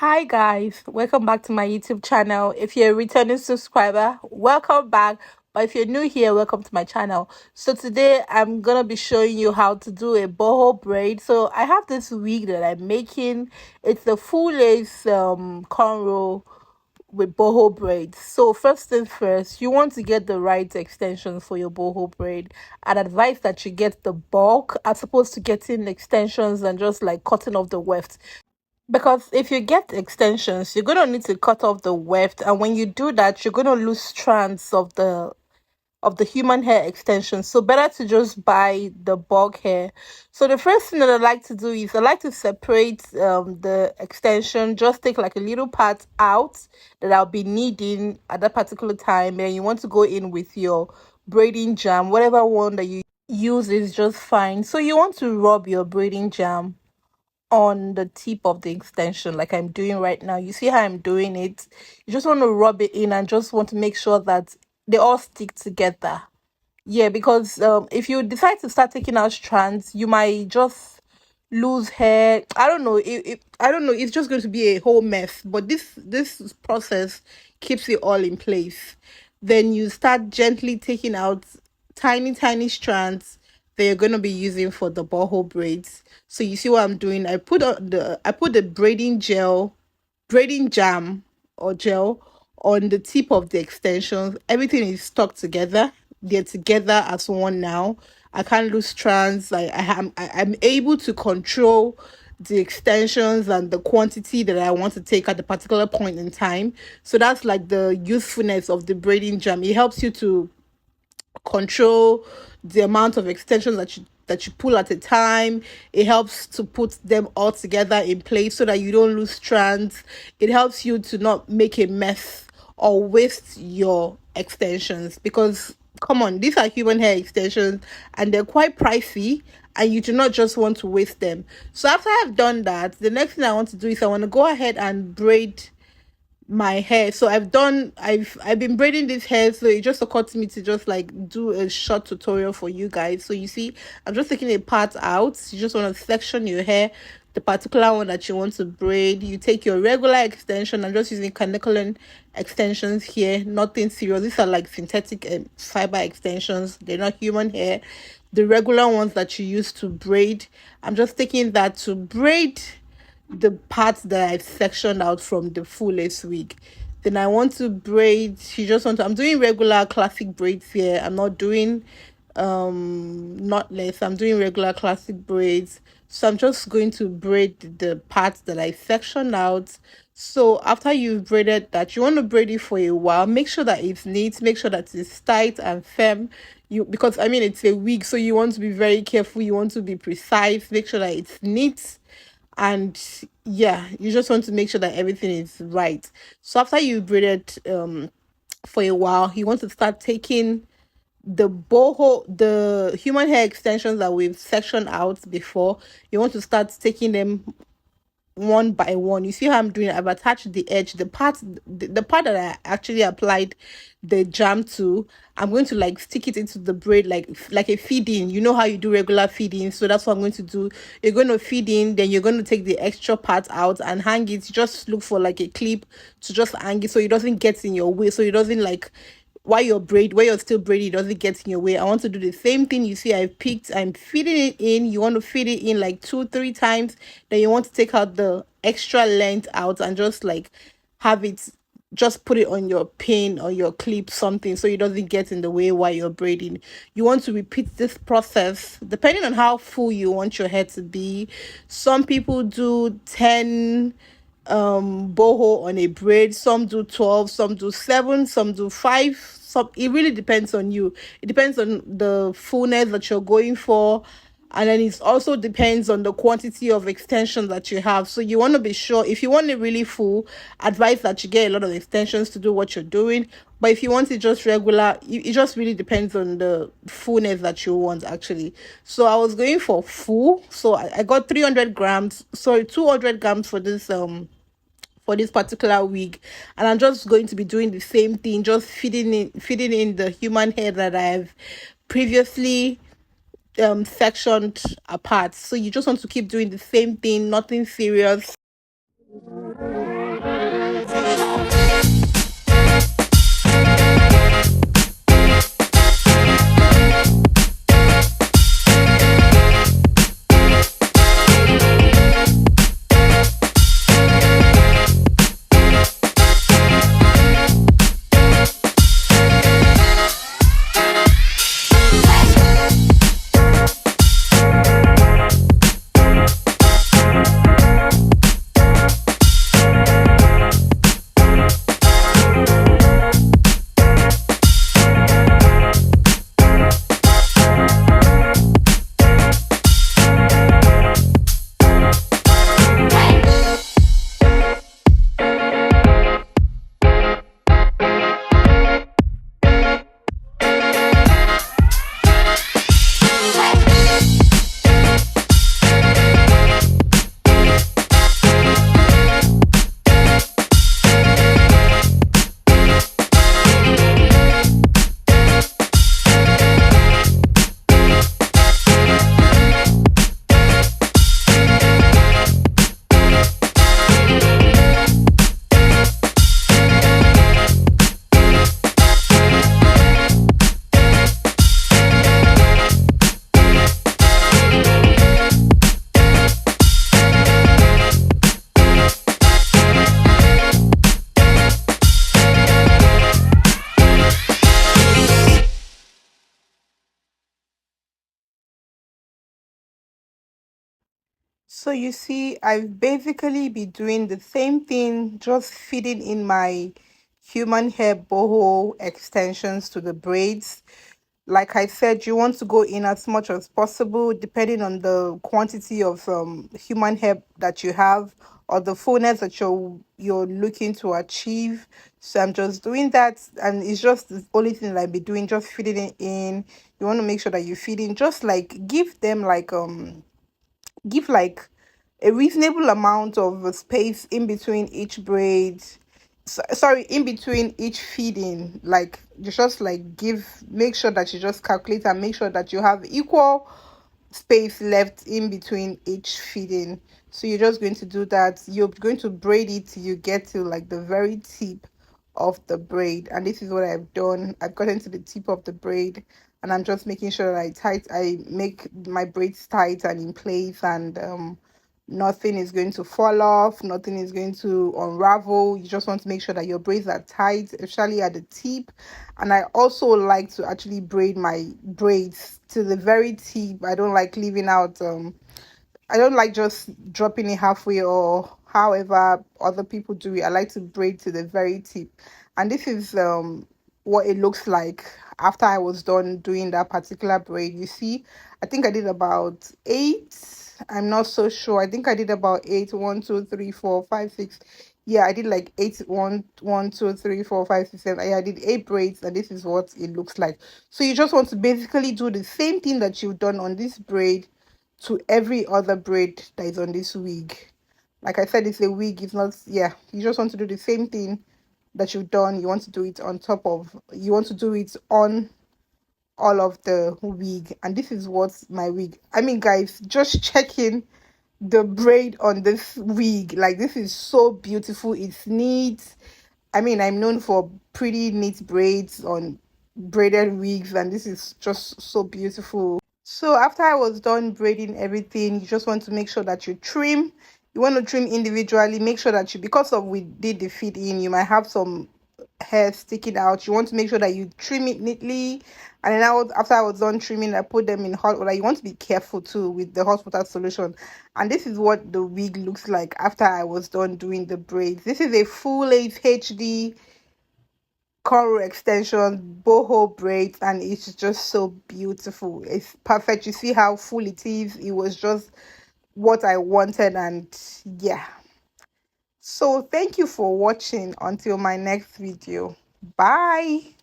Hi guys, welcome back to my YouTube channel. If you're a returning subscriber, welcome back. But if you're new here, welcome to my channel. So today I'm gonna be showing you how to do a boho braid. So I have this wig that I'm making. It's the full lace cornrow with boho braids. So first things first, you want to get the right extensions for your boho braid. I'd advise that you get the bulk as opposed to getting extensions and just like cutting off the weft, because if you get extensions, you're gonna need to cut off the weft, and when you do that, you're gonna lose strands of the human hair extensions. So better to just buy the bulk hair. So the first thing that I like to do is I like to separate the extension. Just take like a little part out that I'll be needing at that particular time, and you want to go in with your braiding jam, whatever one that you use is just fine. So you want to rub your braiding jam on the tip of the extension like I'm doing right now. You see how I'm doing it? You just want to rub it in and just want to make sure that they all stick together. Yeah, because if you decide to start taking out strands, you might just lose hair. I don't know. I don't know. It's just going to be a whole mess. But this process keeps it all in place. Then you start gently taking out tiny strands that you're going to be using for the boho braids. So you see what I'm doing? I put the braiding jam or gel on the tip of the extensions. Everything is stuck together. They're together as one now. I can't lose strands. I'm able to control the extensions and the quantity that I want to take at the particular point in time. So that's like the usefulness of the braiding jam. It helps you to control the amount of extensions that you pull at a time. It helps to put them all together in place so that you don't lose strands. It helps you to not make a mess or waste your extensions, because come on, these are human hair extensions and they're quite pricey, and you do not just want to waste them. So after I've done that, the next thing I want to do is I want to go ahead and braid my hair. So I've been braiding this hair, so it just occurred to me to just like do a short tutorial for you guys. So you see, I'm just taking a part out. You just want to section your hair, the particular one that you want to braid. You take your regular extension. I'm just using caniculin extensions here, nothing serious. These are like synthetic fiber extensions, they're not human hair. The regular ones that you use to braid, I'm just taking that to braid the parts that I've sectioned out from the full lace wig. Then I want to braid. I'm doing regular classic braids here. I'm not doing knotless. I'm doing regular classic braids. So I'm just going to braid the parts that I sectioned out. So after you've braided that, you want to braid it for a while. Make sure that it's neat, make sure that it's tight and firm. Because I mean it's a wig, so you want to be very careful, you want to be precise, make sure that it's neat, and yeah, you just want to make sure that everything is right. So after you braided for a while, you want to start taking the human hair extensions that we've sectioned out before. You want to start taking them one by one. You see how I'm doing it? I've attached the edge, the part that I actually applied the jam to. I'm going to like stick it into the braid like a feeding. You know how you do regular feeding, so that's what I'm going to do. You're going to feed in, then you're going to take the extra part out and hang it. You just look for like a clip to just hang it so it doesn't get in your way, so it doesn't like while you're still braiding, it doesn't get in your way. I want to do the same thing. You see, I'm feeding it in. You want to feed it in like 2-3 times. Then you want to take out the extra length out and just like have it, just put it on your pin or your clip, something, so it doesn't get in the way while you're braiding. You want to repeat this process depending on how full you want your hair to be. Some people do 10 boho on a braid, some do 12, some do 7, some do 5. Some, it really depends on you. It depends on the fullness that you're going for, and then it also depends on the quantity of extension that you have. So you want to be sure. If you want it really full, advise that you get a lot of extensions to do what you're doing. But if you want it just regular, it just really depends on the fullness that you want actually. So I was going for full, so I got 300 grams, sorry, 200 grams for this particular wig, and I'm just going to be doing the same thing, just feeding in the human hair that I've previously sectioned apart. So you just want to keep doing the same thing, nothing serious. So you see, I've basically been doing the same thing, just feeding in my human hair boho extensions to the braids. Like I said, you want to go in as much as possible, depending on the quantity of human hair that you have or the fullness that you're looking to achieve. So I'm just doing that, and it's just the only thing that I be doing, just feeding it in. You want to make sure that you feed in, just like give like a reasonable amount of space in between each braid. Sorry, in between each feeding, like you just like give, make sure that you just calculate and make sure that you have equal space left in between each feeding. So you're just going to do that. You're going to braid it till you get to like the very tip of the braid, and this is what I've done. I've gotten to the tip of the braid, and I'm just making sure that I make my braids tight and in place, and nothing is going to fall off, nothing is going to unravel. You just want to make sure that your braids are tight, especially at the tip. And I also like to actually braid my braids to the very tip. I don't like leaving out I don't like just dropping it halfway or however other people do it. I like to braid to the very tip. And this is what it looks like after I was done doing that particular braid. You see, I think I did about eight. I'm not so sure. I think I did about eight. 1, 2, 3, 4, 5, 6. Yeah, I did like eight. 1, 2, 3, 4, 5, 6, 7. Yeah, I did eight braids, and this is what it looks like. So you just want to basically do the same thing that you've done on this braid to every other braid that is on this wig. Like I said, it's a wig. It's not, yeah, you just want to do the same thing that you've done. You want to do it on top of, you want to do it on all of the wig. And this is what my wig, I mean, guys, just checking the braid on this wig, like this is so beautiful. It's neat. I mean, I'm known for pretty neat braids on braided wigs, and this is just so beautiful. So after I was done braiding everything, you just want to make sure that you trim. You want to trim individually. Make sure that you, because of we did the feed in, you might have some hair sticking out. You want to make sure that you trim it neatly. And then after I was done trimming, I put them in hot water. You want to be careful too with the hot water solution. And this is what the wig looks like after I was done doing the braids. This is a full length HD Cornrow extension boho braids, and it's just so beautiful. It's perfect. You see how full it is. It was just what I wanted, and yeah. So thank you for watching. Until my next video, bye.